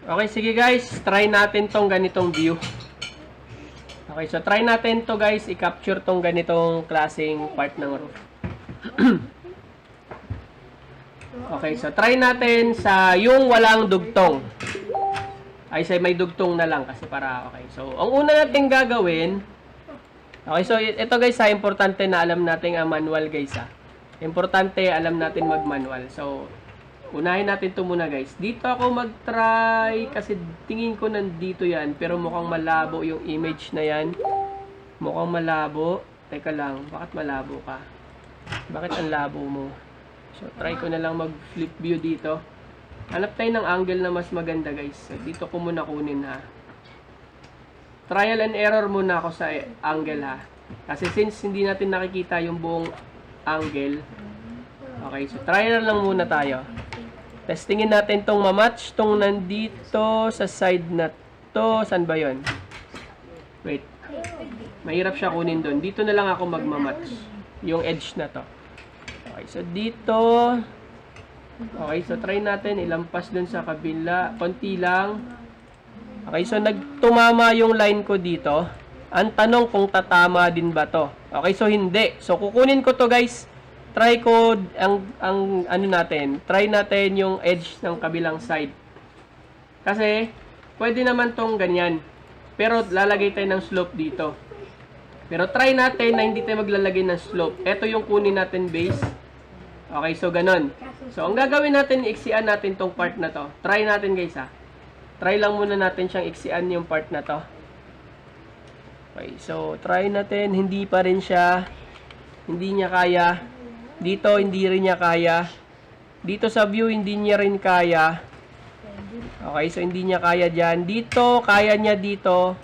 Okay, sige guys. Try natin tong ganitong view. Okay, so try natin to guys. I-capture tong ganitong klaseng part ng roof. Okay, so try natin sa yung walang dugtong. Ay, say may dugtong na lang kasi para okay. So, ang una natin gagawin, okay, so ito guys, importante na alam natin ang manual guys ha. Importante alam natin mag-manual. So, unahin natin ito muna guys. Dito ako mag-try kasi tingin ko nandito yan pero mukhang malabo yung image na yan. Mukhang malabo. Teka lang, bakit malabo ka? Bakit ang labo mo? So, try ko na lang mag-flip view dito. Hanap tayo ng angle na mas maganda guys. So, dito ko muna kunin ha. Trial and error muna ako sa angle ha. Kasi since hindi natin nakikita yung buong angle. Okay, so trial lang muna tayo. Testingin natin tong mamatch. Tong nandito sa side na to. Saan ba yun? Wait. Mahirap siya kunin doon. Dito na lang ako magmamatch. Yung edge na to. Okay, so dito. Okay, so try natin ilampas dun sa kabila. Konti lang. Okay, so nagtumama yung line ko dito. Ang tanong kung tatama din ba to. Okay, so hindi. So kukunin ko to guys. Try ko ang ano natin. Try natin yung edge ng kabilang side. Kasi pwede naman tong ganyan. Pero lalagay tayo ng slope dito. Pero try natin na hindi tayo maglalagay ng slope. Ito yung kunin natin base. Okay, so ganon. So, ang gagawin natin, iksian natin tong part na to. Try natin guys ha. Try lang muna natin siyang iksian yung part na to. Okay, so try natin. Hindi pa rin siya. Hindi niya kaya. Dito, hindi rin niya kaya. Dito sa view, hindi niya rin kaya. Okay, so hindi niya kaya dyan. Dito, kaya niya dito.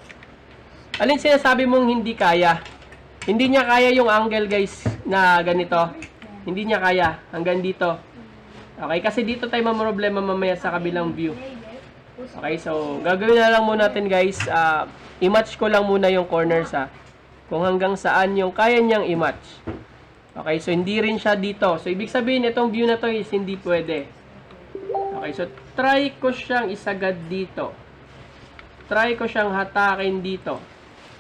Alin sinasabi mong hindi kaya? Hindi niya kaya yung angle guys na ganito. Hindi niya kaya hanggang dito. Okay, kasi dito tayo mamroblema mamaya sa kabilang view. Okay, so gagawin na lang muna natin guys. I-match ko lang muna yung corners ha. Kung hanggang saan yung kaya niyang i-match. Okay, so hindi rin siya dito. So ibig sabihin itong view na to is hindi pwede. Okay, so try ko siyang isagad dito. Try ko siyang hatakin dito.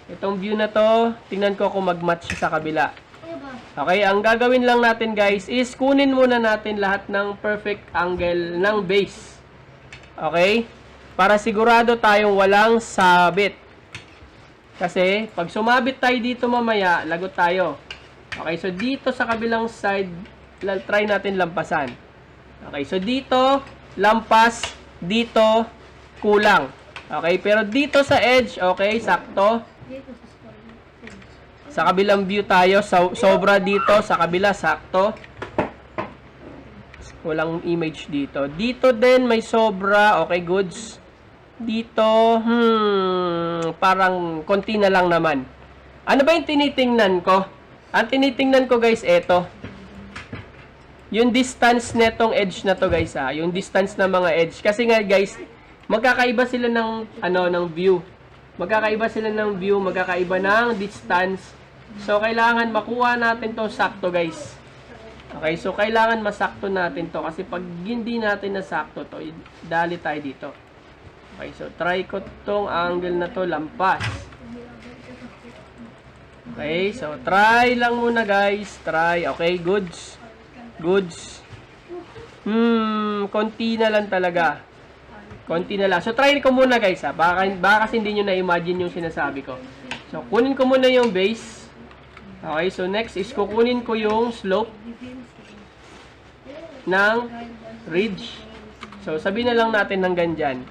Itong view na to, tingnan ko kung mag-match sa kabila. Okay, ang gagawin lang natin guys is kunin muna natin lahat ng perfect angle ng base. Okay? Para sigurado tayong walang sabit. Kasi pag sumabit tayo dito mamaya, lagot tayo. Okay, so dito sa kabilang side, try natin lampasan. Okay, so dito, lampas, dito, kulang. Okay, pero dito sa edge, okay, sakto. Sa kabilang view tayo, sobra dito, sa kabila, sakto. Walang image dito. Dito din, may sobra, okay, goods. Dito, parang konti na lang naman. Ano ba yung tinitingnan ko? Ang tinitingnan ko guys, eto. Yung distance netong edge na to guys ha. Yung distance ng mga edge. Kasi nga guys, magkakaiba sila ng, ng view. Magkakaiba sila ng view, magkakaiba ng distance. So, kailangan makuha natin to sakto, guys. Okay, so kailangan masakto natin to. Kasi pag hindi natin nasakto to, dali tayo dito. Okay, so try ko tong angle na to, lampas. Okay, so try lang muna, guys. Try, okay, goods. Goods. Konti na lang talaga. Konti na lang. So, try ko muna, guys, ha. Baka kasi hindi nyo na-imagine yung sinasabi ko. So, kunin ko muna yung base. Okay, so next is kukunin ko yung slope ng ridge. So, sabihin na lang natin hanggang dyan.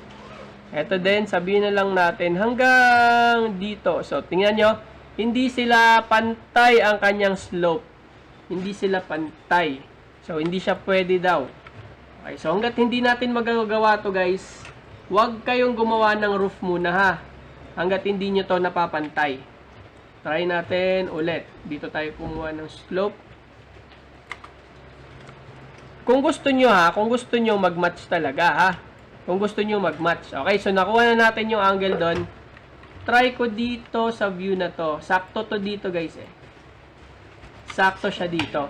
Ito din, sabihin na lang natin hanggang dito. So, tingnan nyo, hindi sila pantay ang kanyang slope. Hindi sila pantay. So, hindi siya pwede daw. Okay, so hanggat hindi natin magagawa to guys, huwag kayong gumawa ng roof muna ha. Hanggat hindi nyo to napapantay. Try natin ulit. Dito tayo kumuha ng slope. Kung gusto nyo ha, kung gusto nyo mag-match talaga ha. Kung gusto nyo mag-match. Okay, so nakuha na natin yung angle doon. Try ko dito sa view na to. Sakto to dito guys eh. Sakto siya dito.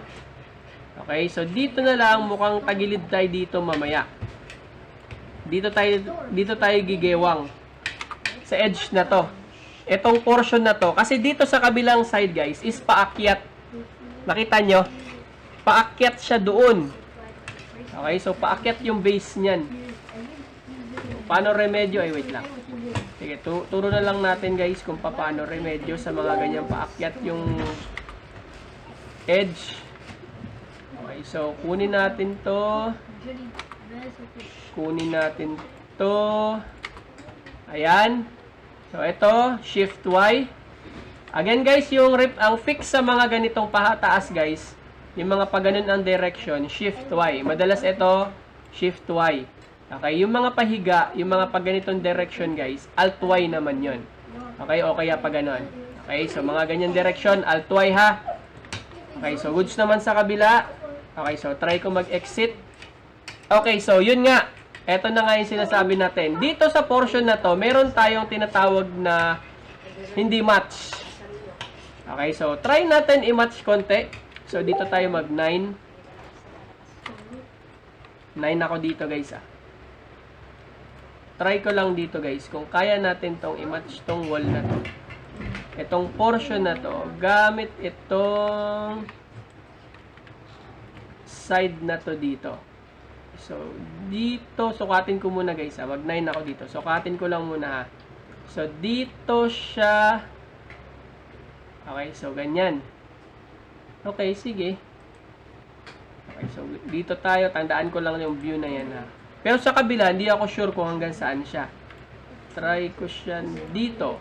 Okay, so dito na lang mukhang tagilid tayo dito mamaya. Dito tayo gigewang sa edge na to. Itong portion na to, kasi dito sa kabilang side guys, is paakyat. Nakita nyo? Paakyat siya doon. Okay, so paakyat yung base niyan. Paano remedyo? Ay, wait lang. Sige, turo na lang natin guys kung paano remedyo sa mga ganyang paakyat yung edge. Okay, so kunin natin to. Kunin natin to. Ayan. So, ito, Shift Y. Again, guys, ang fix sa mga ganitong pahataas, guys, yung mga paganon ang direction, Shift Y. Madalas ito, Shift Y. Okay, yung mga pahiga, yung mga paganitong direction, guys, Alt Y naman yon. Okay, o kaya paganon. Okay, so mga ganyan direction, Alt Y ha. Okay, so goods naman sa kabila. Okay, so try ko mag-exit. Okay, so yun nga. Ito na nga yung sinasabi natin. Dito sa portion na to, meron tayong tinatawag na hindi match. Okay, so try natin i-match konti. So dito tayo mag 9. 9 ako dito guys ah. Try ko lang dito guys kung kaya natin tong i-match tong wall na to. Itong portion na to, gamit itong side na to dito. So, dito, sukatin ko muna guys ha. Mag 9 ako dito. Sukatin ko lang muna ha. So, dito siya. Okay, so ganyan. Okay, sige. Okay, so dito tayo. Tandaan ko lang yung view na yan ha. Pero sa kabila, hindi ako sure kung hanggang saan siya. Try ko siya dito.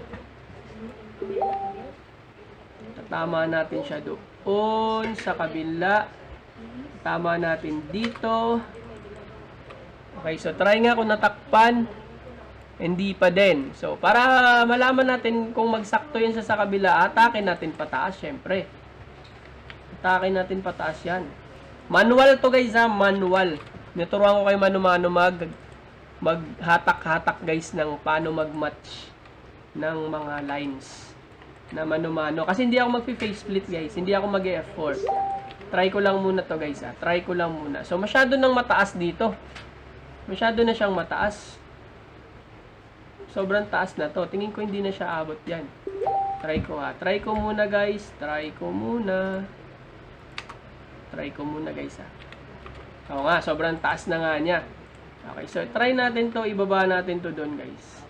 Tatama natin siya doon sa kabila. Tama natin dito. Okay, so try nga kung natakpan. Hindi pa din. So, para malaman natin kung magsakto yan sa kabila, atake natin pataas, syempre. Atake natin pataas yan. Manual to guys ha, manual. Naturuan ko kayo mano-mano maghatak-hatak guys ng paano mag-match ng mga lines na mano-mano. Kasi hindi ako mag-face split guys. Hindi ako mag-F4. Try ko lang muna to guys ha. Try ko lang muna. So, masyado nang mataas dito. Masyado na siyang mataas. Sobrang taas na to. Tingin ko hindi na siya abot yan. Try ko ha. Try ko muna guys. Try ko muna. Try ko muna guys ha. Oo nga, sobrang taas na nga niya. Okay, so try natin to. Ibaba natin to doon guys.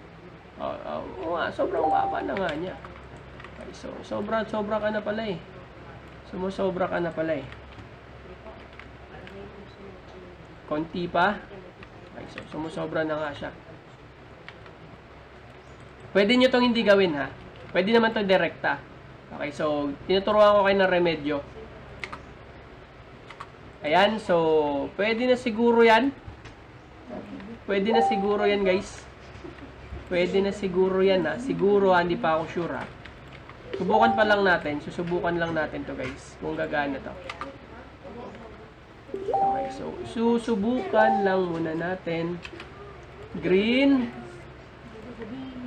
Oo nga, sobrang baba na nga niya. Okay, so sobra ka na pala eh. Sumusobra ka na pala eh. Konti pa. Okay, so sumusobra na nga siya. Pwede nyo itong hindi gawin ha. Pwede naman ito direkta. Okay, so tinuturuan ko kayo ng remedyo. Ayan, so pwede na siguro yan. Pwede na siguro yan guys. Pwede na siguro yan ha. Siguro ha, hindi pa ako sure ha. Subukan pa lang natin. Susubukan lang natin to guys. Kung gagana to. Okay, so susubukan lang muna natin. Green.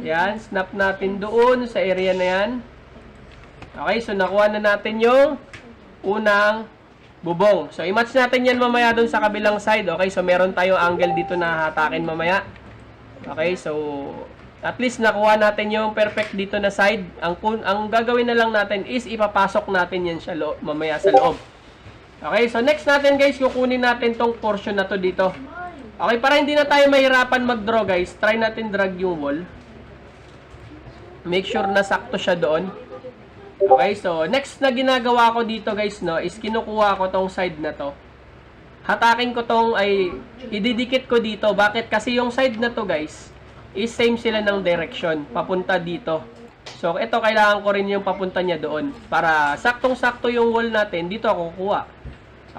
Yan, snap natin doon sa area na yan. Okay, so nakuha na natin yung unang bubong. So i-match natin yan mamaya doon sa kabilang side. Okay, so meron tayong angle dito na hatakin mamaya. Okay, so at least nakuha natin yung perfect dito na side. Ang gagawin na lang natin is ipapasok natin yan siya mamaya sa loob. Okay, so next natin guys, kukunin natin tong portion na to dito. Okay, para hindi na tayo mahirapan mag-draw guys, try natin drag yung wall. Make sure na sakto siya doon. Okay, so next na ginagawa ko dito guys, no, is kinukuha ko tong side na to. Hatakin ko tong, ididikit ko dito. Bakit? Kasi yung side na to guys, is same sila ng direction, papunta dito. So, ito kailangan ko rin yung papunta niya doon. Para saktong-sakto yung wall natin, dito ako kukuha.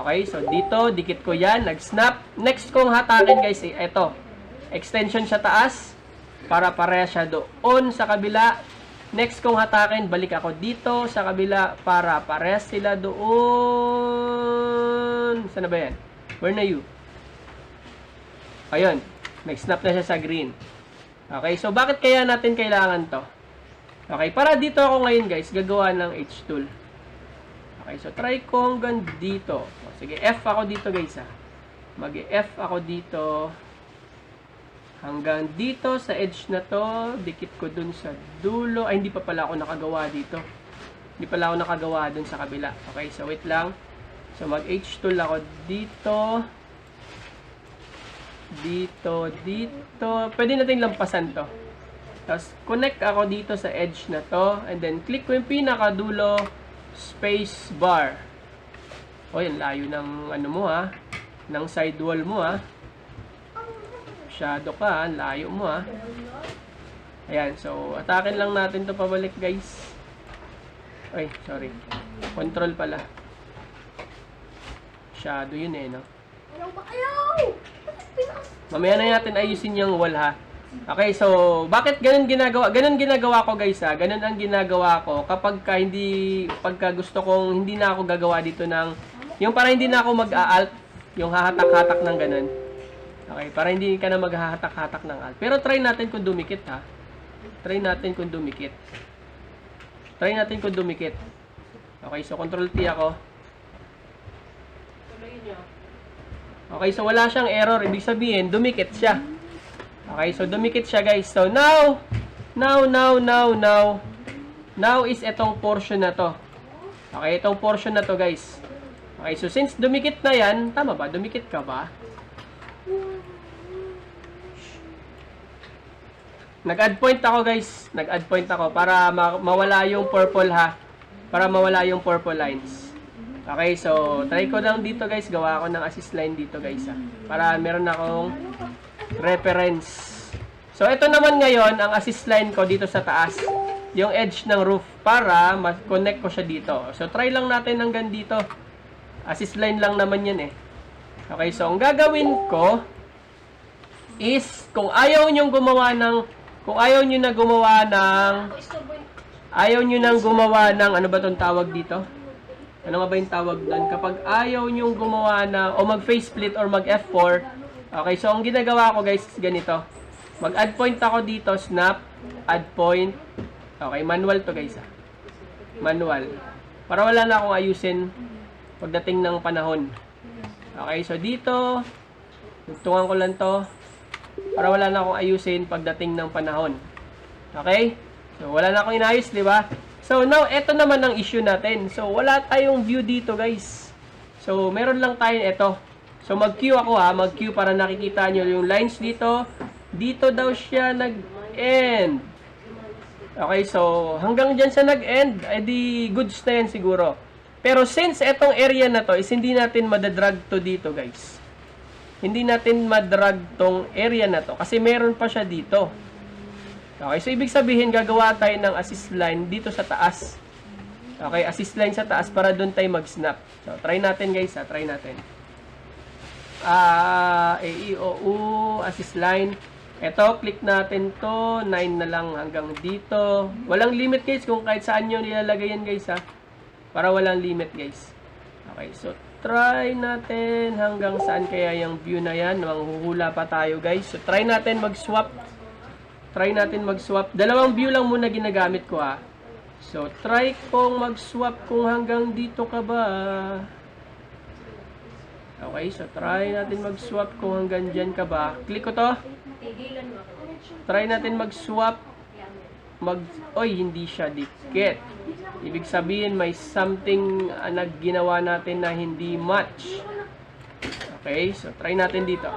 Okay, so dito, dikit ko yan, nag-snap. Next kong hatakin guys, ito. Extension sa taas, para pareha siya doon sa kabila. Next kong hatakin, balik ako dito sa kabila, para pareha sila doon. Saan na ba yan? Where na you? Ayun, nag-snap na siya sa green. Okay, so bakit kaya natin kailangan to? Okay, para dito ako ngayon guys, gagawa ng H tool. Okay, so try ko hanggang dito. O, sige, F ako dito guys ha. Mag-F ako dito. Hanggang dito sa edge na to, dikit ko dun sa dulo. Ay, hindi pa pala ako nakagawa dito. Hindi pala ako nakagawa dun sa kabila. Okay, so wait lang. So mag H tool ako dito. Dito. Pwede natin lampasan to. Tapos connect ako dito sa edge na to. And then click ko yung pinakadulo, space bar. O, yan, layo ng ano mo ha. Ng sidewall mo ha. Masyado ka, layo mo ha. Ayan, so atakin lang natin to pabalik guys. Ay, sorry. Control pala. Masyado yun eh, no? Mamaya na natin ayusin yung wall ha. Okay, so bakit ganun ginagawa? Ganun ginagawa ko guys ha. Ganun ang ginagawa ko kapag pagka gusto kong hindi na ako gagawa dito ng yung para hindi na ako mag-a-alt, yung hahatak-hatak ng ganun. Okay, para hindi ka na maghahatak-hatak ng alt. Pero try natin kung dumikit ha. Try natin kung dumikit. Okay, so control T ako. Okay, so wala siyang error. Ibig sabihin, dumikit siya. Okay, so dumikit siya guys. So now is itong portion na to. Okay, itong portion na to guys. Okay, so since dumikit na yan, tama ba? Dumikit ka ba? Nag-add point ako guys. Nag-add point ako para mawala yung purple ha. Para mawala yung purple lines. Okay, so try ko lang dito guys. Gawa ako ng assist line dito guys ha. Para meron akong reference. So ito naman ngayon ang assist line ko dito sa taas. Yung edge ng roof para ma-connect ko siya dito. So try lang natin hanggang dito. Assist line lang naman yan eh. Okay, so ang gagawin ko is kung ayaw nyo nang gumawa ng ano ba tong tawag dito? Ano nga ba yung tawag doon? Kapag ayaw nyo gumawa ng o mag face split or mag F4. Okay, so ang ginagawa ko guys ganito. Mag add point ako dito, snap, add point. Okay, manual to guys. Manual. Para wala na akong ayusin pagdating ng panahon. Okay, so dito tugtungan ko lang to para wala na akong ayusin pagdating ng panahon. Okay? So, wala na akong inayos, di ba? So, now, eto naman ang issue natin. So, wala tayong view dito, guys. So, meron lang tayo ito. So, mag-queue ako ha. Mag-queue para nakikita nyo yung lines dito. Dito daw siya nag-end. Okay, so, hanggang dyan siya nag-end. Eh di, goods na yan siguro. Pero since etong area na to is hindi natin madadrag to dito, guys. Hindi natin madrag tong area na to kasi meron pa siya dito. Okay, so ibig sabihin gagawa tayo ng assist line dito sa taas. Okay, assist line sa taas para doon tayo mag-snap. So, try natin guys ha, try natin. Assist line. Ito, click natin to, 9 na lang hanggang dito. Walang limit guys kung kahit saan nyo nilalagay yan guys ha. Para walang limit guys. Okay, so try natin hanggang saan kaya yung view na yan. Manghuhula pa tayo guys. So try natin mag-swap. Dalawang view lang muna ginagamit ko ha. So try kong mag-swap kung hanggang dito ka ba. Okay, so try natin mag-swap kung hanggang dyan ka ba. Click ko to. Try natin mag-swap. Oy, hindi siya dikit. Ibig sabihin may something na ginawa natin na hindi match. Okay, so try natin dito.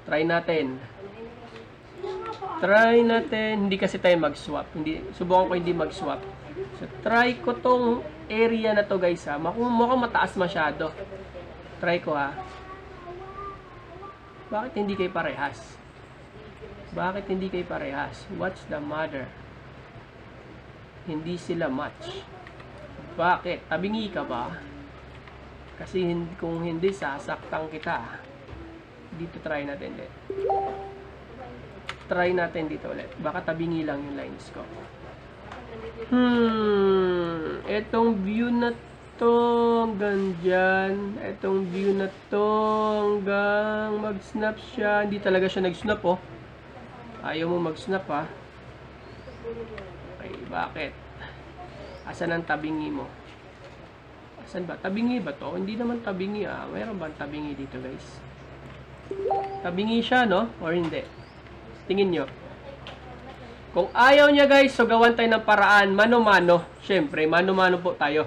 Try natin. Hindi kasi tayo mag-swap. Subukan ko hindi mag-swap. So try ko tong area na to guys ha. Mukhang mataas masyado. Try ko ha. Bakit hindi kayo parehas? What's the matter? Hindi sila match. Bakit? Tabingi ka ba? Kasi kung hindi, sasaktan kita. Dito try natin ulit. Try natin dito ulit. Baka tabingi lang yung lines ko. Etong view na to hanggang dyan. Etong view na to hanggang mag-snap siya. Hindi talaga siya nag-snap oh. Ayaw mo mag-snap ha. Okay, bakit? Asan ang tabingi mo? Asan ba? Tabingi ba to? Hindi naman tabingi ah. Mayroon ba tabingi dito guys? Tabingi siya, no? Or hindi? Tingin nyo. Kung ayaw niya guys, so gawan tayo ng paraan. Mano-mano. Siyempre, mano-mano po tayo.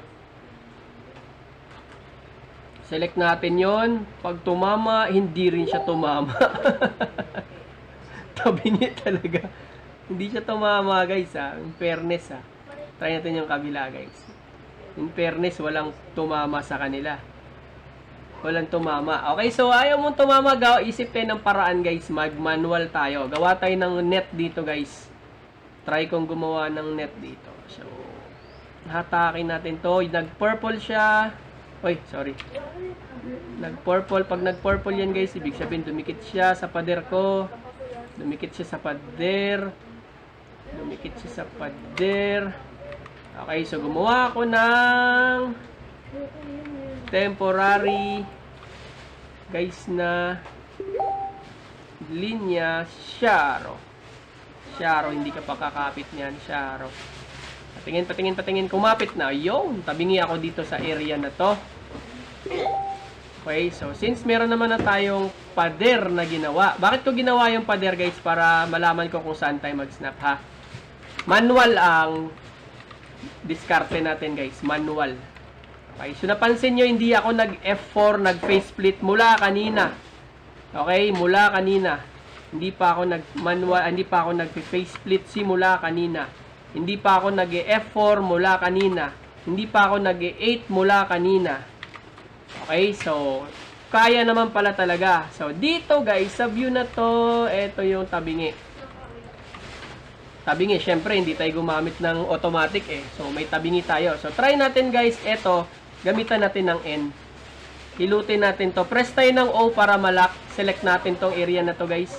Select natin yon. Pag tumama, hindi rin siya tumama. Tabingi talaga. Hindi siya tumama guys ha. In fairness ha. Try natin yung kabila guys. In fairness, walang tumama sa kanila. Walang tumama. Okay, so ayaw mong tumama, isip tayo ng paraan guys. Mag-manual tayo. Gawa tayo ng net dito guys. Try kong gumawa ng net dito. So, hatakin natin to. Nag-purple siya. Oy, sorry. Nag-purple. Pag nag-purple yan guys, ibig sabihin dumikit siya sa pader ko. Dumikit siya sa pader. Dumikit siya sa pader. Okay, so gumawa ako ng temporary guys na linya Sharo. Sharo, hindi ka pa kakapit niyan, Sharo. Patingin. Kumapit na. Yun, tabingi ako dito sa area na to. Okay, so since meron naman na tayong pader na ginawa. Bakit ko ginawa yung pader guys? Para malaman ko kung saan tayo mag-snap ha. Manual ang diskarte natin guys. Manual. Okay, so napansin nyo, hindi ako nag-F4, nag-faceplit mula kanina. Okay, mula kanina. Hindi pa ako nag-manual, hindi pa ako nag-faceplit simula kanina. Hindi pa ako nag-F4 mula kanina. Hindi pa ako nag-8 mula kanina. Okay, so kaya naman pala talaga. So dito guys, sa view na to, ito yung tabingi. Tabingi, syempre hindi tayo gumamit ng automatic eh. So may tabingi tayo. So try natin guys, ito, gamitan natin ng N. Hilutin natin to. Press tayo ng O para malak. Select natin tong area na to guys.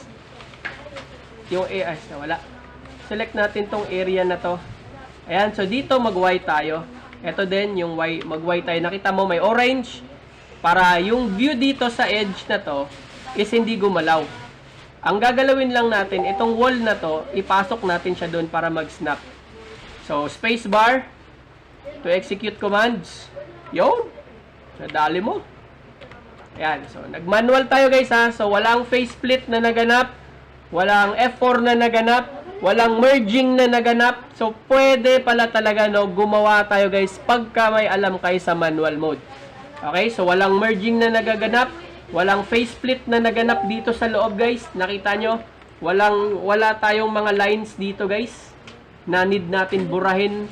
Yung A, wala. Select natin tong area na to. Ayan, so dito mag-Y tayo. Ito din, yung Y, mag-Y tayo. Nakita mo, may orange. Para yung view dito sa edge na to is hindi gumalaw. Ang gagalawin lang natin, itong wall na to, ipasok natin siya doon para mag-snap. So, space bar to execute commands. Yun. Nadali mo. Ayan, so nag-manual tayo guys ha. So, walang faceplit na naganap. Walang F4 na naganap. Walang merging na naganap. So, pwede pala talaga no, gumawa tayo guys pagka may alam kayo sa manual mode. Okay, so walang merging na nagaganap. Walang faceplit na naganap dito sa loob guys. Nakita nyo? Wala tayong mga lines dito guys na need natin burahin.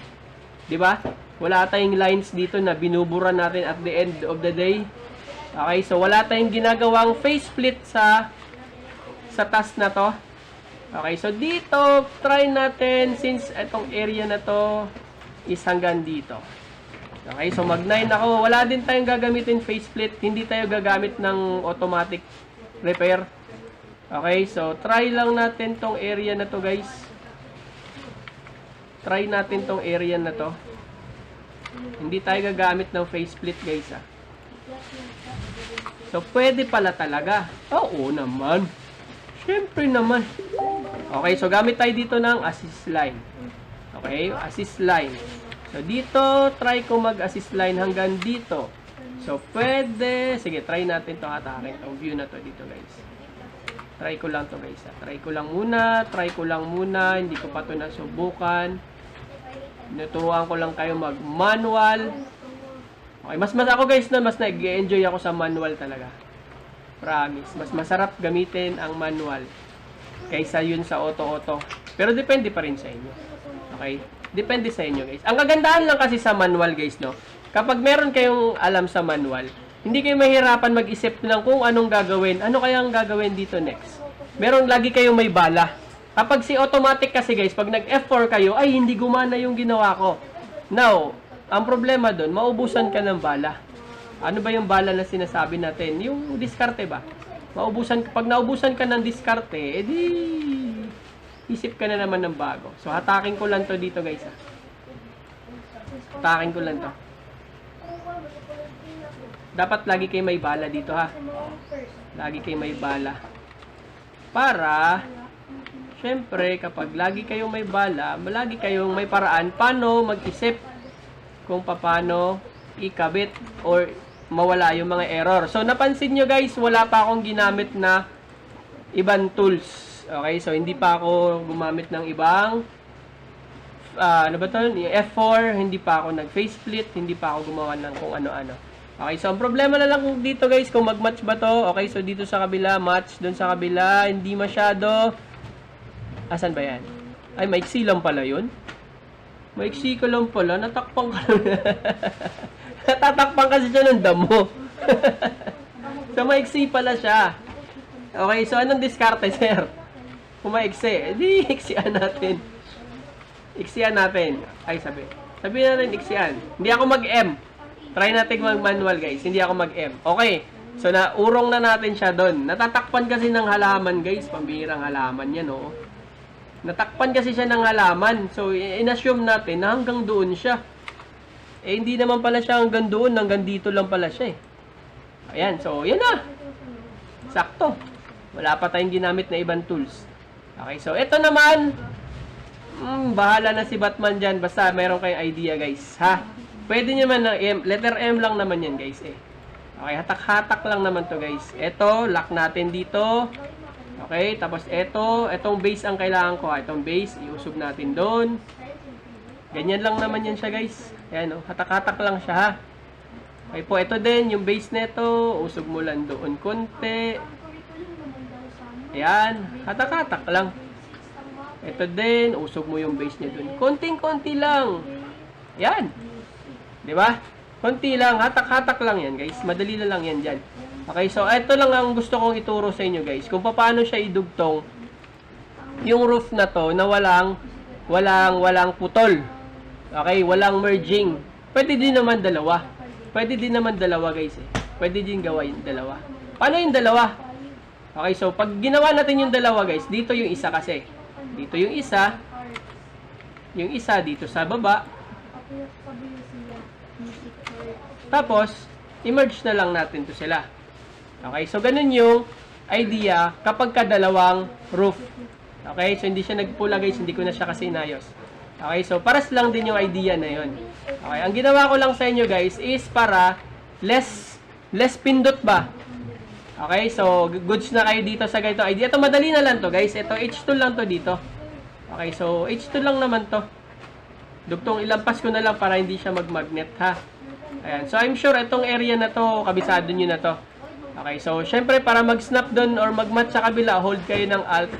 Diba? Wala tayong lines dito na binubura natin at the end of the day. Okay, so wala tayong ginagawang faceplit sa task na to. Okay, so dito, try natin since itong area na to is hanggang dito. Okay, so mag-9 ako. Wala din tayong gagamitin faceplit. Hindi tayo gagamit ng automatic repair. Okay, so try lang natin tong area na to guys. Try natin tong area na to. Hindi tayo gagamit ng faceplit guys ah. So pwede pala talaga. Oo naman. Siyempre naman. Okay, so gamit tayo dito ng assist line. Okay, assist line. So dito, try ko mag-assist line hanggang dito. So pwede, sige, try natin to hatakin. Itong view na to dito guys. Try ko lang to guys. Try ko lang muna. Hindi ko pa to nasubukan. Naturuan ko lang kayo mag-manual. Okay, mas ako guys na mas nag-enjoy ako sa manual talaga. Promise. Mas masarap gamitin ang manual kaysa yun sa auto-auto. Pero depende pa rin sa inyo. Okay? Depende sa inyo guys. Ang kagandahan lang kasi sa manual guys, no? Kapag meron kayong alam sa manual, hindi kayo mahirapan mag-isip ng kung anong gagawin. Ano kaya ang gagawin dito next? Meron lagi kayong may bala. Kapag si automatic kasi guys, pag nag-F4 kayo, ay hindi gumana yung ginawa ko. Now, ang problema doon, maubusan ka ng bala. Ano ba yung bala na sinasabi natin? Yung diskarte ba? Pag naubusan ka ng diskarte, edi isip ka na naman ng bago. So, hatakin ko lang to dito guys. Hatakin ko lang to. Dapat lagi kayo may bala dito ha. Lagi kayo may bala. Para, syempre, kapag lagi kayong may bala, lagi kayong may paraan paano mag-isip kung paano ikabit or mawala yung mga error. So, napansin nyo guys, wala pa akong ginamit na ibang tools. Okay, so hindi pa ako gumamit ng ibang ano ba to? Yung F4, hindi pa ako nag-faceplit, hindi pa ako gumawa ng kung ano-ano. Okay, so ang problema na lang dito guys, kung mag-match ba to. Okay, so dito sa kabila, match. Doon sa kabila, hindi masyado. Asan ba yan? Ay, maiksi lang pala yun. Maiksi ko lang pala, natakpan ka lang. Natatakpan kasi siya ng damo. So, maiksi pala siya. Okay, so anong diskarte, sir? Kung maiksi, di iksian natin. Iksian natin. Ay, sabihin natin iksian. Hindi ako mag-M. Try natin mag-manual, guys. Hindi ako mag-M. Okay. So, naurong na natin siya doon. Natatakpan kasi ng halaman, guys. Pambihirang halaman yan, oo. Natakpan kasi siya ng halaman. So, in-assume natin na hanggang doon siya. Eh, hindi naman pala siya hanggang doon. Hanggang dito lang pala siya, eh. Ayan. So, yan na. Sakto. Wala pa tayong ginamit na ibang tools. Okay. So, ito naman. Bahala na si Batman dyan. Basta mayroon kayong idea, guys. Ha? Pwede naman na M. Letter M lang naman yan, guys, eh. Okay. Hatak-hatak lang naman to, guys. Ito, lock natin dito. Okay. Tapos, itong base ang kailangan ko. Itong base, iusog natin doon. Ganyan lang naman yan siya, guys. Ayan, oh. Hatak-hatak lang siya, ha? Okay po, ito din, yung base neto. Usog mo lang doon konti. Ayan. Hatak-hatak lang. Ito din, usog mo yung base niya doon. Konting-konti lang. Ayan. Diba? Konti lang. Hatak-hatak lang yan, guys. Madali na lang yan dyan. Okay, so ito lang ang gusto kong ituro sa inyo, guys. Kung paano siya idugtong yung roof na to na walang putol. Okay, walang merging. Pwede din naman dalawa. Pwede din naman dalawa, guys, eh. Pwede din gawa yung dalawa. Paano yung dalawa? Okay, so pag ginawa natin yung dalawa, guys, dito yung isa kasi. Dito yung isa. Yung isa dito sa baba. Tapos, i-merge na lang natin to sila. Okay, so ganun yung idea kapag kadalawang roof. Okay, so hindi siya nagpula, guys. Hindi ko na siya kasi inayos. Okay, so paras lang din yung idea na yun. Okay, ang ginawa ko lang sa inyo, guys, is para less pindot ba? Okay, so goods na kayo dito sa ganito idea. Ito madali na lang to, guys. Ito H2 lang to dito. Okay, so H2 lang naman to. Dugtong ilampas ko na lang para hindi siya mag-magnet, ha. Ayan, so I'm sure itong area na to, kabisado nyo na to. Okay, so syempre para mag-snap doon or mag-match sa kabila, hold kayo ng Alt.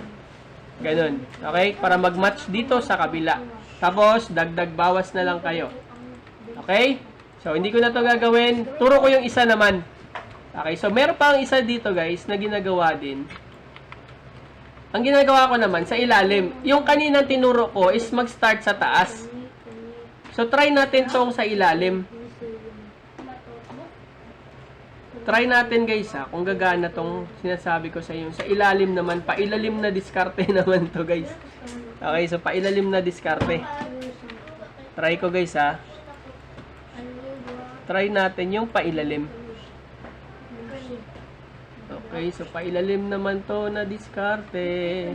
Ganun. Okay, para mag-match dito sa kabila. Tapos, dagdag bawas na lang kayo. Okay? So, hindi ko na to gagawin. Turo ko yung isa naman. Okay, so meron pa ang isa dito, guys, na ginagawa din. Ang ginagawa ko naman, sa ilalim. Yung kaninang tinuro ko is mag-start sa taas. So, try natin tong sa ilalim. Try natin, guys, ha, kung gagana tong sinasabi ko sa inyo. Sa ilalim naman, pailalim na diskarte naman to, guys. Okay, so pailalim na diskarte. Try ko, guys, ha. Try natin yung pailalim. Okay, so pailalim naman to na diskarte.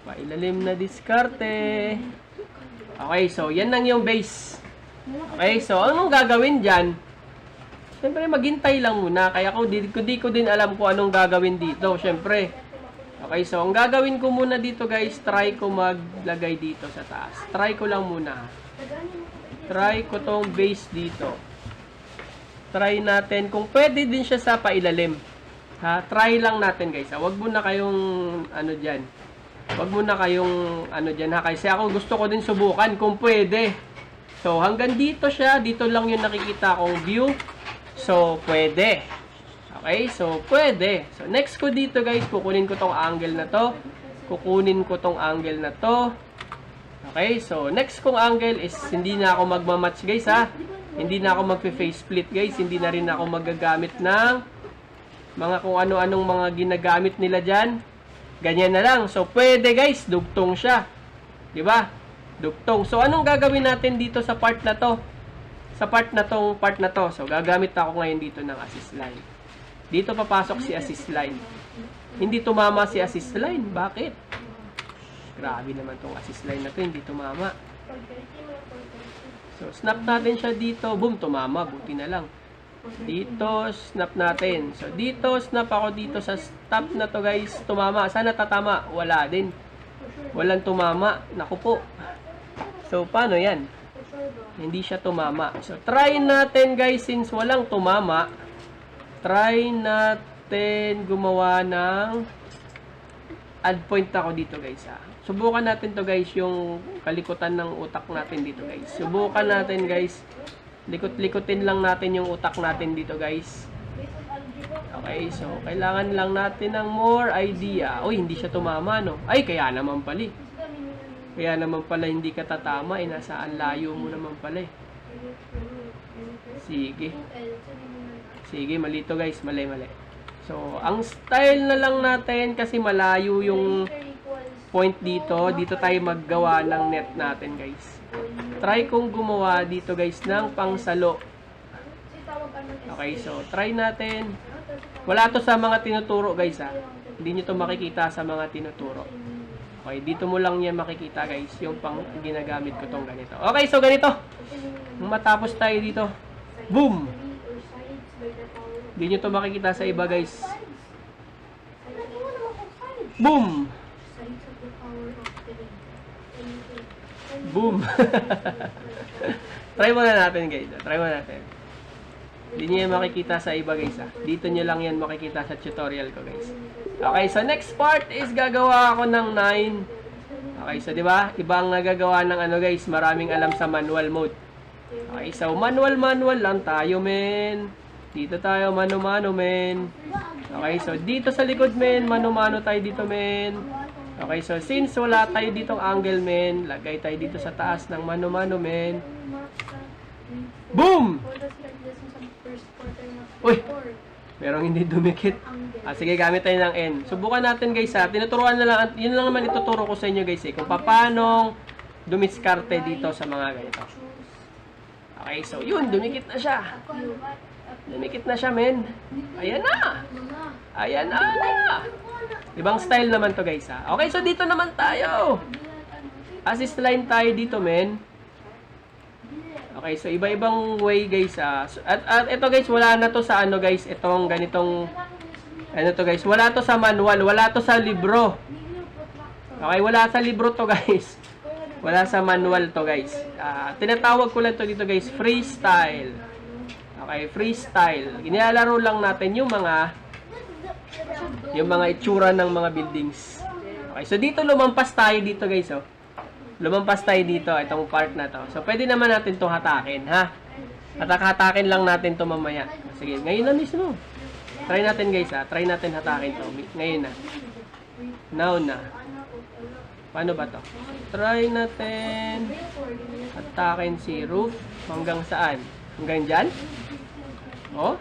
Pailalim na diskarte. Okay, so yan lang yung base. Okay, so anong gagawin dyan? Siyempre, maghintay lang muna. Kaya di ko din alam kung anong gagawin dito. Siyempre. Okay, so ang gagawin ko muna dito, guys, try ko maglagay dito sa taas. Try ko lang muna. Try ko tong base dito. Try natin kung pwede din siya sa pailalim. Ha? Try lang natin, guys. Ha? Wag muna kayong ano dyan. Wag muna kayong ano dyan, ha? Kasi ako gusto ko din subukan kung pwede. So, hanggang dito siya. Dito lang yung nakikita kong view. So, pwede. Okay, so pwede. So, next ko dito, guys, kukunin ko tong angle na to. Kukunin ko tong angle na to. Okay, so next kong angle is hindi na ako magmamatch, guys, ha. Hindi na ako magpe-face split, guys. Hindi na rin ako magagamit ng mga kung ano-anong mga ginagamit nila dyan. Ganyan na lang. So, pwede, guys. Dugtong siya. Diba? Dugtong. So, anong gagawin natin dito sa part na to? Sa part na to. So, gagamit ako ngayon dito ng assist line. Dito papasok si assist line. Hindi tumama si assist line. Bakit? Grabe naman tong assist line na to. Hindi tumama. So, snap natin siya dito. Boom, tumama. Buti na lang. Dito, snap natin. So, dito, snap ako dito sa stop na to guys. Tumama. Sana tatama. Wala din. Walang tumama. Naku po. So, paano yan? Hindi siya tumama. So, try natin guys, since walang tumama, try natin gumawa ng add point ako dito guys. Subukan natin to guys, yung kalikutan ng utak natin dito guys. Subukan natin guys. Likot-likutin lang natin yung utak natin dito guys. Okay, so kailangan lang natin ng more idea. Uy, hindi siya tumama no. Ay, kaya naman pala. Kaya naman pala hindi ka tatama. Nasaan layo mo naman pala. Sige. Sige, mali to guys. Mali. So, ang style na lang natin kasi malayo yung point dito. Dito tayo maggawa ng net natin guys. Try kong gumawa dito guys ng pangsalo. Okay, so try natin. Wala to sa mga tinuturo guys Hindi nyo to makikita sa mga tinuturo. Okay, dito mo lang yan makikita guys. Yung pang ginagamit ko tong ganito. Okay, so ganito. Matapos tayo dito. Boom! Hindi nyo to makikita sa iba guys. Boom! Boom! Try muna natin guys. Try muna natin. Hindi nyo yan makikita sa iba guys Dito nyo lang yan makikita sa tutorial ko guys. Okay, so next part is gagawa ako ng 9. Okay, so diba? Ibang nagagawa ng ano guys. Maraming alam sa manual mode. Okay, so manual lang tayo men. Dito tayo mano-mano men. Okay, so dito sa likod men. Mano-mano tayo dito men. Okay, so since wala tayo ditong angle men, lagay tayo dito sa taas ng mano-mano men. Boom! Uy! Merong hindi dumikit. Sige, gamit tayo ng N. Subukan natin guys Tinuturuan na lang, yun lang naman ituturo ko sa inyo guys kung paano dumiskarte dito sa mga ganito. Okay, so yun, dumikit na siya. Dumikit na siya men. Ayan na! Ayan na! Ibang style naman to guys Okay, so dito naman tayo. Assist line tayo dito men. Okay, so iba-ibang way guys At ito guys, wala na to sa ano guys. Itong ganitong ano to guys. Wala to sa manual, wala to sa libro. Okay, wala sa libro to guys. Wala sa manual to guys. Tinatawag ko lang to dito guys, freestyle. Okay, freestyle. Inilalaro lang natin yung mga itsura ng mga buildings. Okay, so dito lumampas tayo dito guys Lumampas tayo dito, itong part na to. So pwede naman natin itong hatakin, ha? Hatakin lang natin to mamaya. Sige, ngayon na mismo. Try natin guys try natin hatakin to. Ngayon na. Now na. Paano ba to? Try natin hatakin si roof hanggang saan? Hanggang dyan? Oh?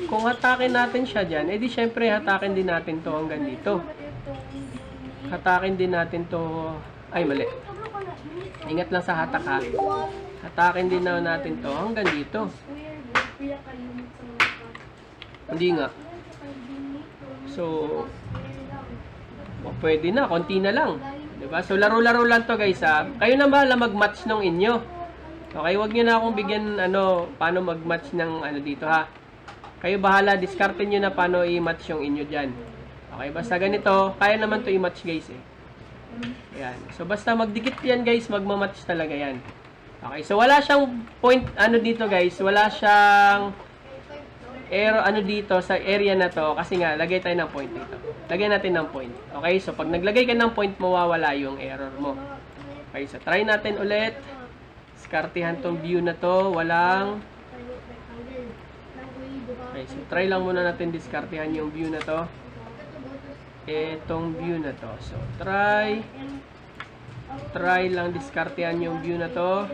Kung hatakin natin siya dyan, edi syempre hatakin din natin to hanggang dito. Hatakin din natin to. Ay, mali. Ingat lang sa hatak ha. Hatakin din natin to hanggang dito. Hindi nga. So, pwede na. Konti na lang. Diba? So, laro-laro lang to guys Kayo na bahala mag-match ng inyo. Okay, wag nyo na akong bigyan paano mag-match ng dito ha. Kayo bahala, discarte nyo na paano i-match yung inyo dyan. Okay, basta ganito, kaya naman to i-match guys Ayan. So basta magdikit yan guys, magma-match talaga yan. Okay, so wala siyang point dito guys, wala siyang arrow dito sa area na to kasi nga lagay tayo ng point dito. Lagyan natin ng point. Okay, so pag naglagay ka ng point, mawawala yung error mo. Okay, so try natin ulit. Diskartehan tong view na to, walang. Okay, so try lang muna natin diskartehan yung view na to. Etong view na to. So, try lang diskartehan yung view na to.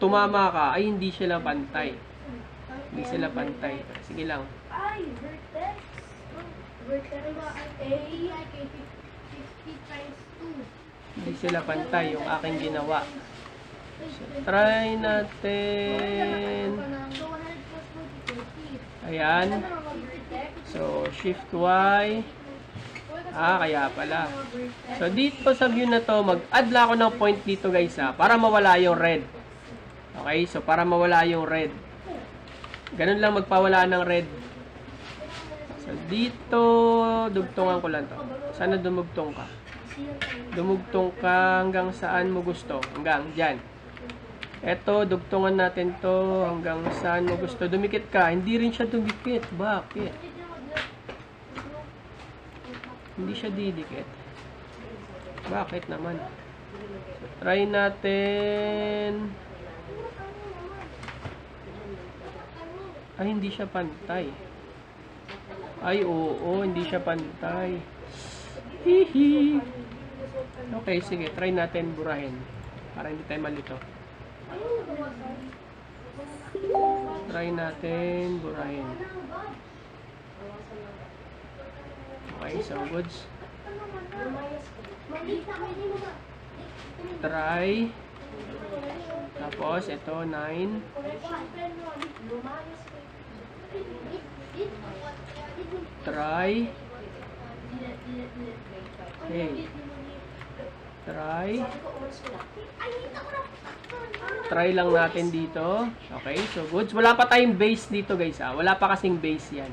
Tumama ka. Ay, hindi sila pantay. Hindi sila pantay. Sige lang. Hindi sila pantay yung aking ginawa. So, try natin. Ayan. So, shift Y. Kaya pala. So, dito sa view na to, mag-add lang ako ng point dito guys para mawala yung red. Okay, so para mawala yung red. Ganun lang magpawala ng red. So dito, dugtungan ko lang to. Sana dumugtong ka. Dumugtong ka hanggang saan mo gusto. Hanggang dyan. Eto, dugtungan natin to hanggang saan mo gusto. Dumikit ka. Hindi rin siya dumikit. Bakit? Hindi siya didikit. Bakit naman? So, try natin. Ay, hindi siya pantay. Ay, oo, hindi siya pantay. Hihi. Okay, sige, try natin burahin. Para hindi tayo malito. Try natin burahin. Okay, so goods. Try. Tapos, ito, 9. Try. Okay. Try. Try lang natin dito. Okay, so goods. Wala pa tayong base dito, guys. Wala pa kasing base yan.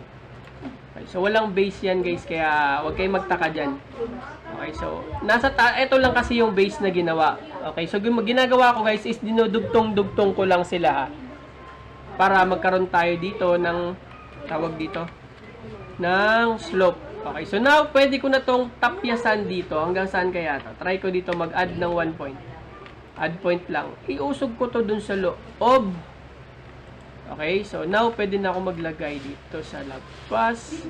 Okay, so walang base yan, guys. Kaya huwag kayong magtaka dyan. Okay, so ito lang kasi yung base na ginawa. Okay, so ginagawa ko, guys, is dinudugtong-dugtong ko lang sila. Para magkaroon tayo dito ng tawag dito ng slope. Okay, so now pwede ko na tong tapyasan dito. Hanggang saan kaya to? Try ko dito mag-add ng 1 point. Add point lang. Iusog ko to dun sa loob. Okay, so now pwede na ako maglagay dito sa labas.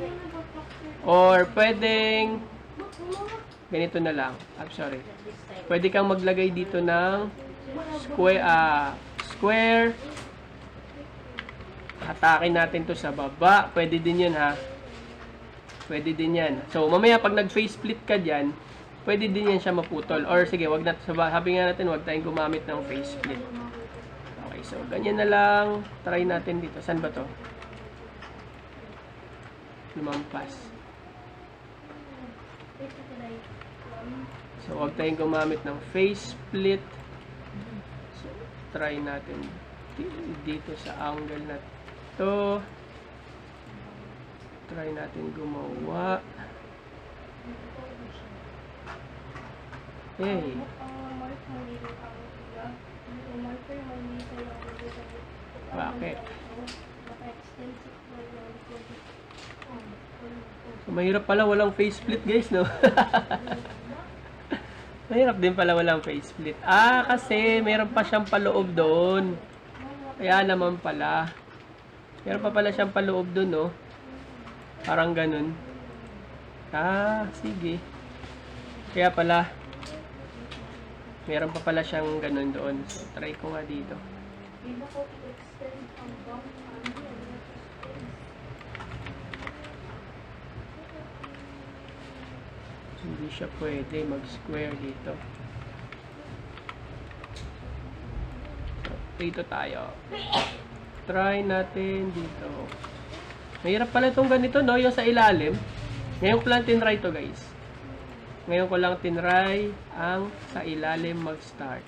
Or pwedeng ganito na lang. I'm sorry. Pwede kang maglagay dito ng square. Hatakin natin to sa baba. Pwede din yun, ha. Pwede din yan. So, mamaya pag nag-face split ka dyan, pwede din yan siya maputol. Or sige, wag natin, sabi nga natin, wag tayong gumamit ng face split. Okay, so ganyan na lang. Try natin dito. Saan ba to? Lumampas. So, wag tayong gumamit ng face split. So, try natin dito sa angle na to. Try natin gumawa. Hey. Bakit? So, mahirap pala walang face split, guys, no? Mahirap din pala walang face split. Kasi meron pa siyang paloob doon. Kaya naman pala. Meron pa pala siyang paloob doon, no? Parang ganun. Sige. Kaya pala, meron pa pala siyang ganun doon. So, try ko nga dito. Hindi siya pwede mag-square dito. So, dito tayo. Try natin dito. Mahirap pala itong ganito, no? Yung sa ilalim. Ngayon ko lang tinry to, guys. Ngayon ko lang tinry ang sa ilalim mag-start.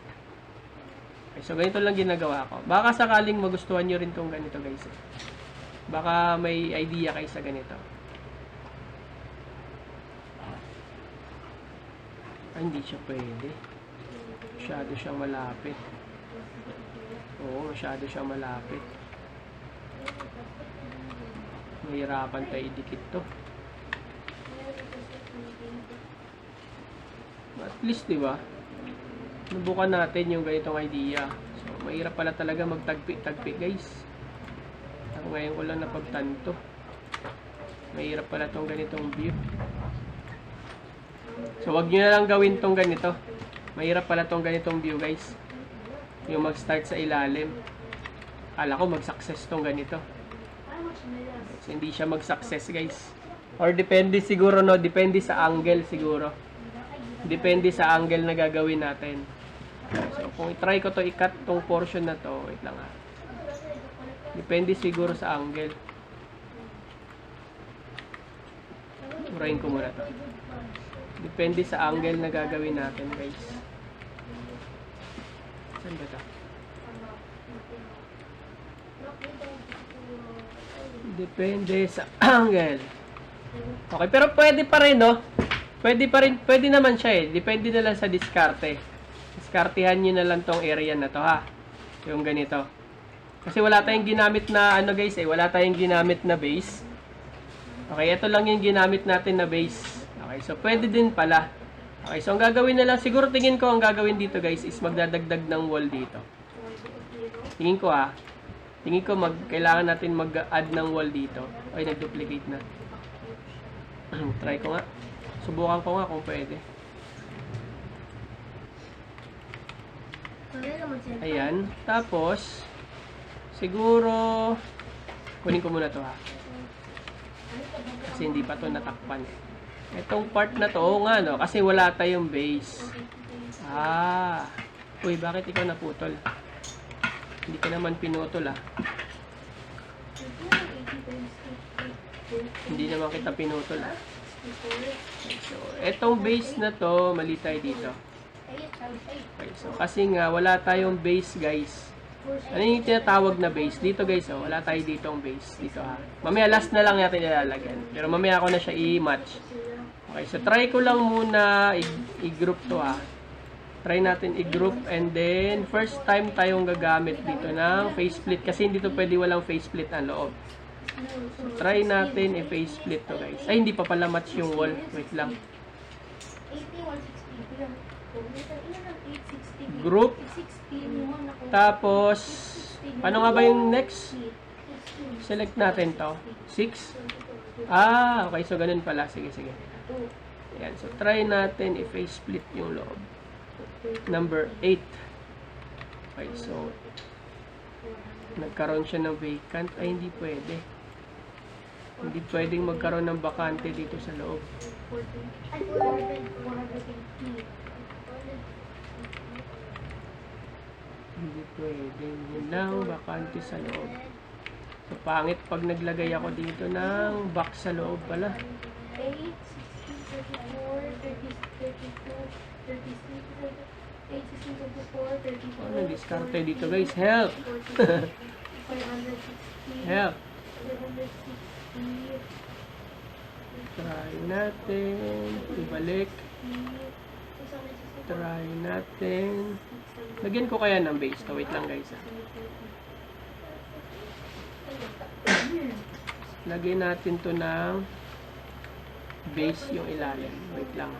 Okay, so ganito lang ginagawa ko. Baka sakaling magustuhan nyo rin itong ganito, guys. Baka may idea kayo sa ganito. Hindi siya pwede. Masyado siyang malapit. Oo, masyado siyang malapit. Mahirapan tayo idikit to. At least, di ba? Nabukan natin yung ganitong idea. So, mahirap pala talaga magtagpi-tagpi, guys. Ngayon ko lang napagtanto. Mahirap pala tong ganitong view. So, wag nyo na lang gawin tong ganito. Mahirap pala tong ganitong view, guys. Yung mag-start sa ilalim. Akala ko mag-success tong ganito. So, hindi siya mag-success, guys. Or depende siguro, no? Depende sa angle siguro. Depende sa angle na gagawin natin. So, kung i-try ko to, i-cut tong portion na to. Wait lang, ha. Depende siguro sa angle. Urahin ko muna to. Depende sa angle na gagawin natin, guys. Saan ba to? Depende sa angle. Okay, pero pwede pa rin, no? Pwede naman siya eh. Depende na lang sa diskarte. Diskartehan nyo na lang tong area na to, ha? Yung ganito. Kasi wala tayong ginamit na, ano guys eh, wala tayong ginamit na base. Okay, ito lang yung ginamit natin na base. Okay, so pwede din pala. Okay, so ang gagawin na lang, siguro tingin ko ang gagawin dito guys is magdadagdag ng wall dito. Tingin ko kailangan natin mag-add ng wall dito. Ay, nag-duplicate na. Try ko nga. Subukan ko nga kung pwede. Ayan. Tapos, siguro, kunin ko muna to ha. Kasi hindi pa to natakpan. Itong part na to, oo nga no, kasi wala tayong base. Uy, bakit ikaw naputol? Hindi ka naman pinutol ah. Hindi naman kita pinutol ah. So, etong base na to, mali tayo dito. Okay, so kasi nga, wala tayong base guys. Ano yung tinatawag na base? Dito guys, oh, wala tayo dito ang base. Dito ha. Mamaya last na lang natin ilalagyan. Pero mamaya ako na siya i-match. Okay, so try ko lang muna i-group to ha. Try natin i-group and then first time tayong gagamit dito ng faceplate kasi hindi to pwede walang faceplate ang loob. So try natin i-faceplate to guys. Ay, hindi pa pala match yung wall. Wait lang. Group. Tapos, ano nga ba yung next? Select natin to. 6. Okay. So, ganun pala. Sige. Ayan. So, try natin i-faceplate yung loob. Number 8. Okay. So, nagkaroon siya ng vacant. Ay, hindi pwede. Hindi pwedeng magkaroon ng bakante dito sa loob. Hindi pwedeng yun lang, bakante sa loob. So, pangit pag naglagay ako dito ng box sa loob pala. 8, 16, 34, 36, 36, 34, 34, 34. Ano, diskarte dito guys. Help! 560. Help! 760. Try natin. Ibalik. Try natin. Lagyan ko kaya ng base to. Wait lang guys. Lagyan natin to ng base yung ilalim. Wait lang.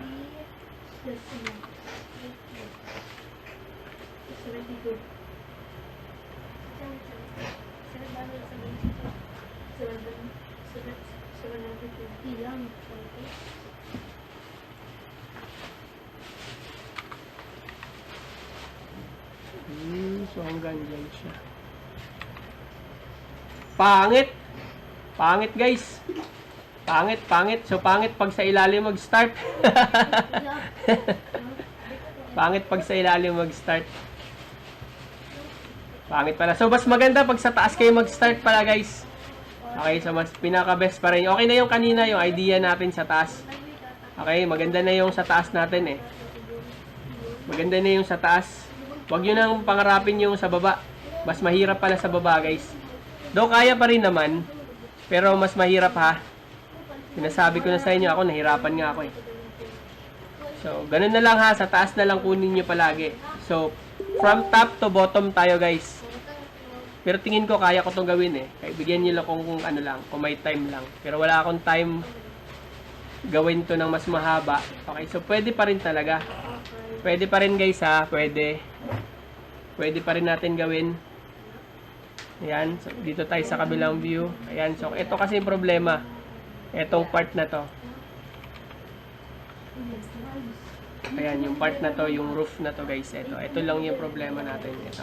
So hanggang dyan siya. Pangit! Pangit guys! Pangit. So pangit pag sa ilalim mag-start. Pangit pag sa ilalim mag-start. Pangit pala. So mas maganda pag sa taas kayo mag-start pala guys. Okay, so mas pinaka-best pa rin. Okay na yung kanina, yung idea natin sa taas. Okay, maganda na yung sa taas natin eh. Maganda na yung sa taas. Huwag nyo nang pangarapin yung sa baba. Mas mahirap pala sa baba guys. Though kaya pa rin naman. Pero mas mahirap ha. Sinasabi ko na sa inyo, ako nahirapan nga ako eh. So, ganun na lang ha. Sa taas na lang kunin nyo palagi. So, from top to bottom tayo guys. Pero tingin ko kaya ko itong gawin eh. Kaya bigyan nyo lang kung ano lang, kung may time lang. Pero wala akong time gawin to ng mas mahaba. Okay, so pwede pa rin talaga. Pwede pa rin guys ha. Pwede. Pwede pa rin natin gawin. Ayan. So, dito tayo sa kabilang view. Ayan. So, ito kasi yung problema. Itong part na to. Ayan. Yung part na to. Yung roof na to guys. Ito lang yung problema natin. Ito.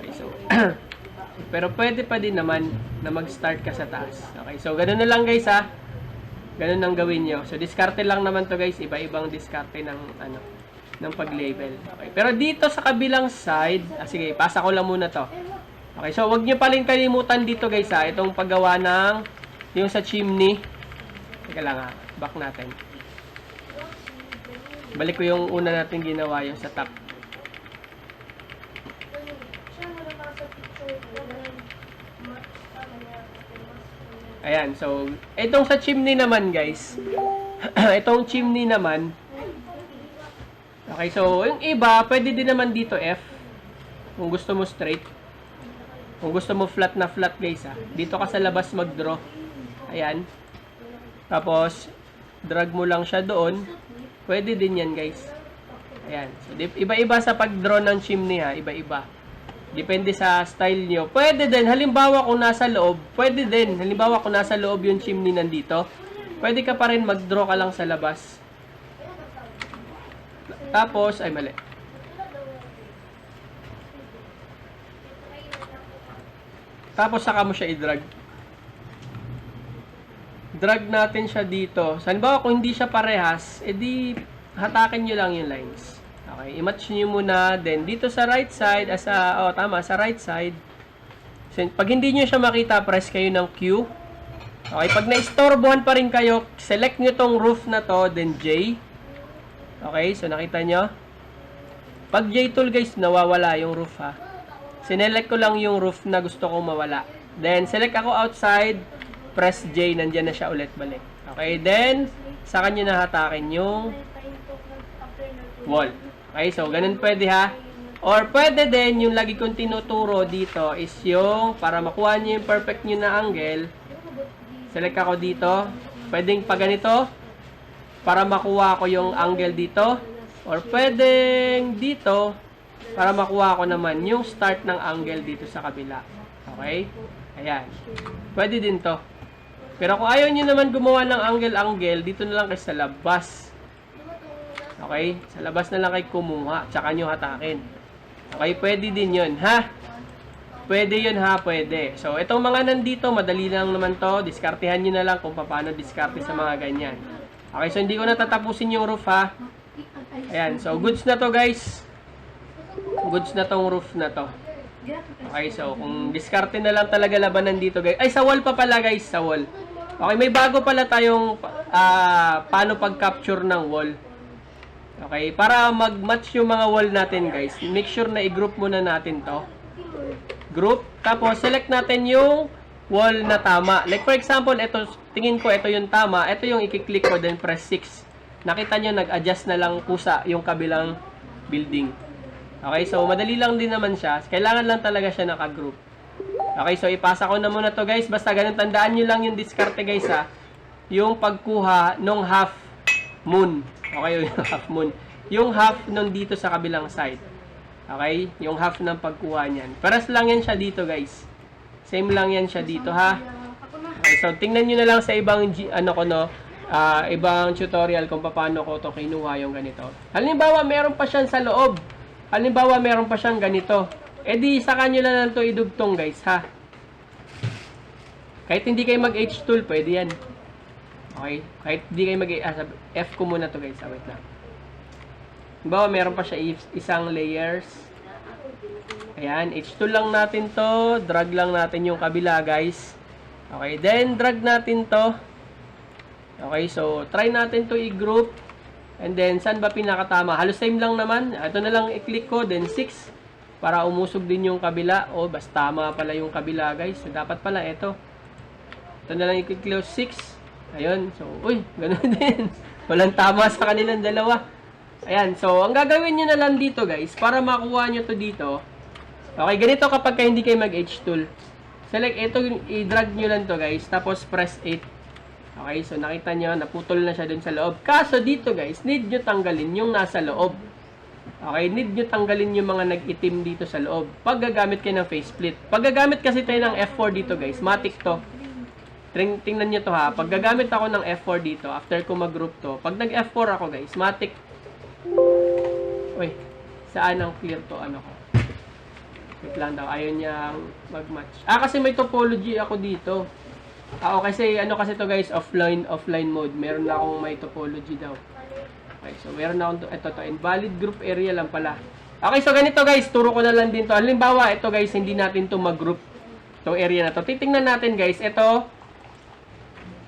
Okay. So, pero pwede pa din naman na mag-start ka sa taas. Okay. So, ganun na lang guys ha. Ganun ang gawin nyo. So, diskarte lang naman to guys. Iba-ibang diskarte ng ng pag-label. Okay. Pero dito sa kabilang side, sige, pasa ko lang muna to. Okay, so wag nyo paling kalimutan dito guys ha, itong paggawa ng yung sa chimney. Teka lang ha, back natin. Balik ko yung una natin ginawa, yung sa top. Ayan, so, itong sa chimney naman, guys. Itong chimney naman. Okay, so, yung iba, pwede din naman dito F. Kung gusto mo straight. Kung gusto mo flat na flat, guys, ha. Dito ka sa labas mag-draw. Ayan. Tapos, drag mo lang siya doon. Pwede din yan, guys. Ayan. So, iba-iba sa pag-draw ng chimney, ha. Iba-iba. Depende sa style nyo. Pwede din. Halimbawa, kung nasa loob, pwede din. Halimbawa, kung nasa loob yung chimney nandito, pwede ka pa rin mag-draw ka lang sa labas. Tapos, ay mali. Tapos, saka mo siya i-drag. Drag natin siya dito. So, halimbawa, kung hindi siya parehas, edi hatakin nyo lang yung lines. Okay, i-match nyo muna. Then, dito sa right side, sa right side. So, pag hindi nyo siya makita, press kayo ng Q. Okay, pag naistorbohan pa rin kayo, select nyo tong roof na to, then J. Okay, so nakita nyo. Pag J tool, guys, nawawala yung roof, ha. Sinelect ko lang yung roof na gusto kong mawala. Then, select ako outside, press J, nandyan na siya ulit balik. Okay, then, saka nyo nahatakin yung wall. Okay, so ganun pwede, ha. Or pwede din, yung lagi kong tinuturo dito is yung, para makuha nyo yung perfect nyo na angle, select ako dito. Pwedeng pa ganito, para makuha ko yung angle dito. Or pwedeng dito, para makuha ko naman yung start ng angle dito sa kabila. Okay? Ayan. Pwede din to. Pero kung ayaw nyo naman gumawa ng angle-angle, dito na lang kayo sa labas. Okay? Sa labas na lang kayo kumuha. Tsaka nyo hatakin. Okay? Pwede din yun, ha? Pwede yun, ha? Pwede. So, itong mga nandito, madali lang naman to. Diskartehan nyo na lang kung paano diskarte sa mga ganyan. Okay? So, hindi ko na tatapusin yung roof, ha? Ayan. So, goods na to, guys. Goods na tong roof na to. Okay? So, kung diskarte na lang talaga labanan dito, guys. Ay, sa wall pa pala, guys. Sa wall. Okay? May bago pala tayong paano pag-capture ng wall. Okay, para mag-match yung mga wall natin, guys, make sure na i-group muna natin to. Group, tapos select natin yung wall na tama. Like for example, ito, tingin ko ito yung tama, ito yung i-click ko, then press 6. Nakita nyo, nag-adjust na lang kusa yung kabilang building. Okay, so madali lang din naman siya. Kailangan lang talaga siya naka-group. Okay, so ipasa ko na muna to, guys. Basta ganun, tandaan nyo lang yung diskarte, guys, ha. Yung pagkuha nung half moon. Okay, yung half moon. Yung half nun dito sa kabilang side. Okay? Yung half ng pagkuha niyan. Paras lang yan siya dito, guys. Same lang yan siya dito, ha? Okay, so tingnan nyo na lang sa ibang ibang tutorial kung paano ko to kinuha yung ganito. Halimbawa, meron pa siyang sa loob. Halimbawa, meron pa siyang ganito. E di, saka nyo lang to idugtong, guys, ha? Kahit hindi kayo mag-H tool, pwede yan. Okay? Kahit hindi kayo F ko muna to, guys. Wait lang. Halimbawa, meron pa siya isang layers. Ayan. H2 lang natin to. Drag lang natin yung kabila, guys. Okay. Then, drag natin to. Okay. So, try natin to i-group. And then, saan ba pinakatama? Halos same lang naman. Ito na lang i-click ko. Then, 6. Para umusog din yung kabila. O, basta tama pala yung kabila, guys. So, dapat pala ito. Ito na lang i-click 6. Ayun. So, uy, ganoon din. Walang tama sa kanilang dalawa. Ayan. So, ang gagawin nyo na lang dito, guys, para makuha nyo to dito. Okay, ganito kapag hindi kayo mag-H tool. Select ito, i-drag nyo lang to, guys. Tapos, press 8. Okay, so nakita nyo, naputol na siya dun sa loob. Kaso dito, guys, need nyo tanggalin yung nasa loob. Okay, need nyo tanggalin yung mga nag-itim dito sa loob. Pag gagamit kayo ng faceplate. Pag gagamit kasi tayo ng F4 dito, guys, matic to. Tingnan nyo to, ha. Pag gagamit ako ng F4 dito, after ko mag-group to, pag nag-F4 ako, guys, matic. Uy, saan ang clear to? Ano ko? Wait lang daw. Ayaw niyang mag-match. Kasi may topology ako dito. Kasi ano kasi to, guys, offline mode. Meron na akong may topology daw. Okay, so meron na akong ito to. Invalid group area lang pala. Okay, so ganito, guys. Turo ko na lang din to. Halimbawa, ito, guys, hindi natin to mag-group. Itong area na to. Titingnan natin, guys. Ito,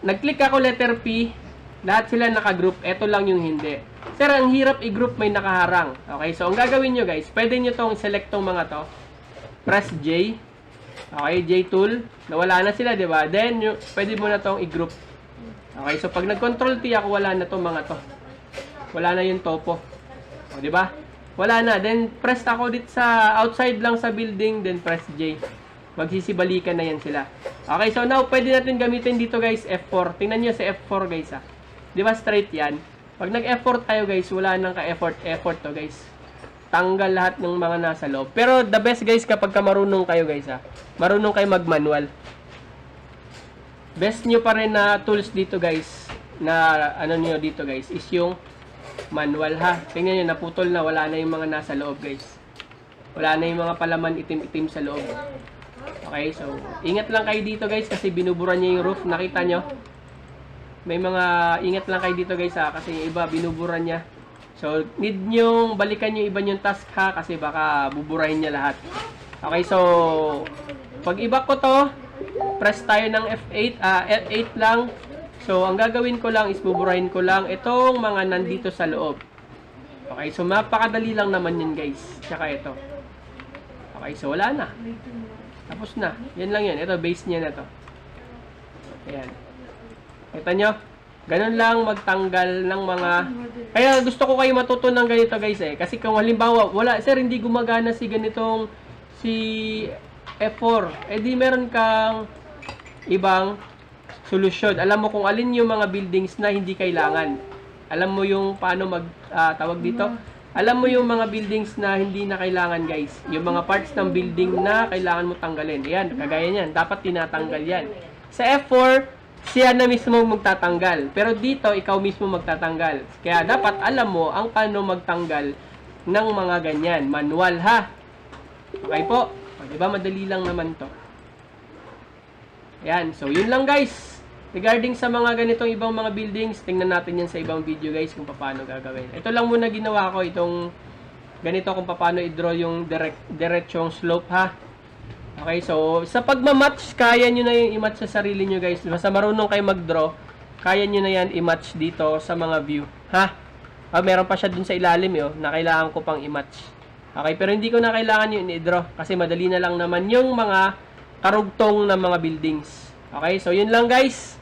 nag-click ako letter P, lahat sila naka-group, eto lang yung hindi. Sir, ang hirap i-group, may nakaharang. Okay, so ang gagawin nyo, guys, pwede nyo tong select tong mga to. Press J. Okay, J-tool. Nawala na sila, di ba? Then, pwede mo na tong i-group. Okay, so pag nag-control T ako, wala na to mga to. Wala na yung topo. O, di ba? Wala na. Then, press ako dito sa outside lang sa building, then press J. Magsisibalikan na yan sila. Okay, so now, pwede natin gamitin dito guys, F4. Tingnan nyo sa F4 guys ha. Di ba straight yan? Pag nag-effort tayo guys, wala nang ka-effort to guys. Tanggal lahat ng mga nasa loob. Pero the best guys kapag ka marunong kayo guys ha. Marunong kayo mag-manual. Best nyo pa rin na tools dito guys, na ano nyo dito guys, is yung manual ha. Tingnan nyo, naputol na, wala na yung mga nasa loob guys. Wala na yung mga palaman itim-itim sa loob. Okay, so ingat lang kayo dito guys kasi binuburan niya yung roof. Nakita nyo? May mga ingat lang kayo dito guys ha, kasi yung iba binuburan niya. So need nyong balikan yung iba yung task ha, kasi baka buburahin niya lahat. Okay, so pag iba ko to, press tayo ng F8, F8 lang. So ang gagawin ko lang is buburahin ko lang itong mga nandito sa loob. Okay, so mapakadali lang naman yun guys. Tsaka ito. Okay, so wala na. Tapos na. Yan lang yan. Ito, base niya na to. Ayan. Kita nyo? Ganun lang magtanggal ng mga... Kaya gusto ko kayo matutunan ng ganito guys eh. Kasi kung halimbawa, wala, sir, hindi gumagana si ganitong si F4. Eh di meron kang ibang solusyon. Alam mo kung alin yung mga buildings na hindi kailangan. Alam mo yung paano tawag dito? Alam mo yung mga buildings na hindi na kailangan guys. Yung mga parts ng building na kailangan mo tanggalin. Yan, kagaya niyan. Dapat tinatanggal yan. Sa F4, siya na mismo magtatanggal. Pero dito, ikaw mismo magtatanggal. Kaya dapat alam mo ang paano magtanggal ng mga ganyan. Manual ha. Okay po. O, diba? Madali lang naman to. Yan. So, yun lang guys. Regarding sa mga ganitong ibang mga buildings, tingnan natin yan sa ibang video guys kung paano gagawin. Ito lang muna ginawa ko, itong ganito kung paano i-draw yung diretsong slope ha. Okay, so sa pagmamatch, kaya nyo na yung i-match sa sarili nyo guys. Basta marunong kayo mag-draw, kaya nyo na yan i-match dito sa mga view. Ha? Meron pa siya dun sa ilalim yun, na kailangan ko pang i-match. Okay, pero hindi ko na kailangan yun i-draw kasi madali na lang naman yung mga karugtong ng mga buildings. Okay, so yun lang guys.